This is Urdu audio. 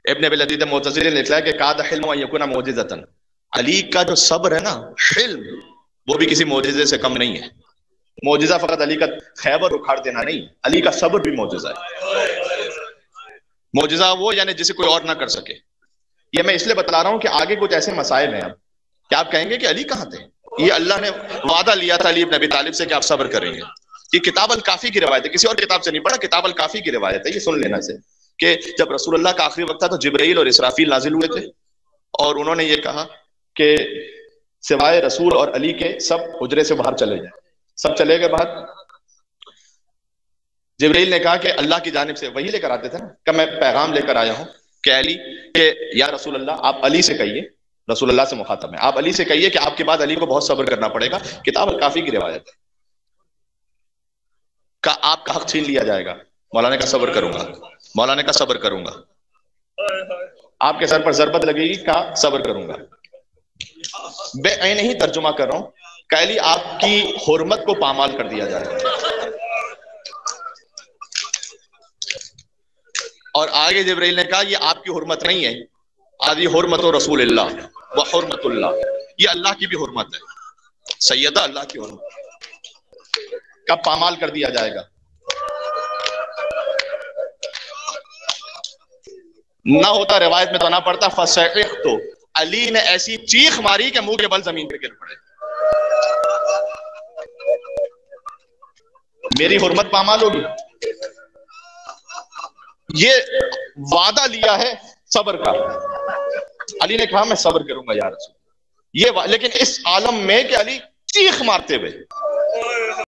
ابن ابی العدید معتزلی نے لکھا ہے کہ کاد حلم ان یکون معجزۃ، علی کا جو صبر ہے نا، حلم، وہ بھی کسی معجزے سے کم نہیں ہے. معجزہ فقط علی کا خیبر اکھاڑ دینا نہیں، علی کا صبر بھی معجزہ ہے. معجزہ وہ یعنی جسے کوئی اور نہ کر سکے. یہ میں اس لیے بتلا رہا ہوں کہ آگے کچھ ایسے مسائل ہیں اب کہ آپ کہیں گے کہ علی کہاں تھے. یہ اللہ نے وعدہ لیا تھا علی بن ابی طالب سے کہ آپ صبر کریں گے. یہ کتاب الکافی کی روایت ہے، کسی اور کتاب سے نہیں پڑھا، کتاب الکافی کی روایت ہے. یہ سن لینا سے کہ جب رسول اللہ کا آخری وقت تھا تو جبرائیل اور اسرافیل نازل ہوئے تھے، اور انہوں نے یہ کہا کہ سوائے رسول اور علی کے سب حجرے سے باہر چلے جائیں. سب چلے گئے باہر. جبرائیل نے کہا کہ اللہ کی جانب سے وہی لے کر آتے تھے نا، کہ میں پیغام لے کر آیا ہوں کہ علی، کہ یا رسول اللہ آپ علی سے کہیے، رسول اللہ سے مخاطب ہے، آپ علی سے کہیے کہ آپ کے بعد علی کو بہت صبر کرنا پڑے گا. کتاب الکافی کی روایت ہے کہ آپ کا حق چھین لیا جائے گا. مولانا کا صبر کروں گا، مولانا کا صبر کروں گا. آپ کے سر پر ضربت لگے گی کا صبر کروں گا. بے عین ہی ترجمہ کر رہا ہوں کہ علی آپ کی حرمت کو پامال کر دیا جائے گا. اور آگے جبرائیل نے کہا یہ آپ کی حرمت نہیں ہے، آدھی حرمت و رسول اللہ و حرمت اللہ، یہ اللہ کی بھی حرمت ہے، سیدہ اللہ کی حرمت کا پامال کر دیا جائے گا. نہ ہوتا روایت میں تو نہ پڑتا فصیحت، تو علی نے ایسی چیخ ماری کہ منہ کے بل زمین پہ گر پڑے. میری حرمت پامال ہوگی. یہ وعدہ لیا ہے صبر کا. علی نے کہا میں صبر کروں گا یا رسول. یہ لیکن اس عالم میں کہ علی چیخ مارتے ہوئے